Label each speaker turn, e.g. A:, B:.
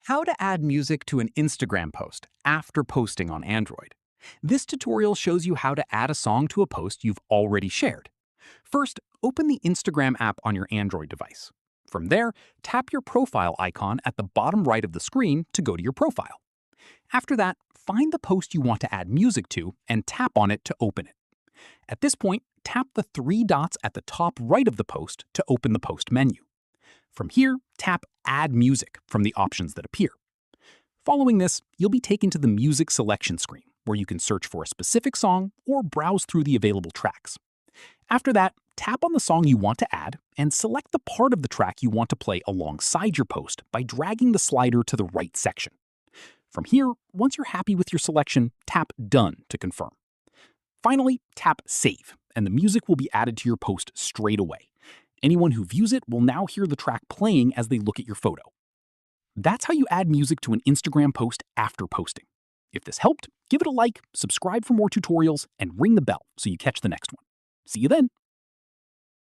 A: How to add music to an Instagram post after posting on Android. This tutorial shows you how to add a song to a post you've already shared. First, open the Instagram app on your Android device. From there, tap your profile icon at the bottom right of the screen to go to your profile. After that, find the post you want to add music to and tap on it to open it. At this point, tap the three dots at the top right of the post to open the post menu. From here, tap Add Music from the options that appear. Following this, you'll be taken to the Music selection screen, where you can search for a specific song or browse through the available tracks. After that, tap on the song you want to add and select the part of the track you want to play alongside your post by dragging the slider to the right section. From here, once you're happy with your selection, tap Done to confirm. Finally, tap Save, and the music will be added to your post straight away. Anyone who views it will now hear the track playing as they look at your photo. That's how you add music to an Instagram post after posting. If this helped, give it a like, subscribe for more tutorials, and ring the bell so you catch the next one. See you then!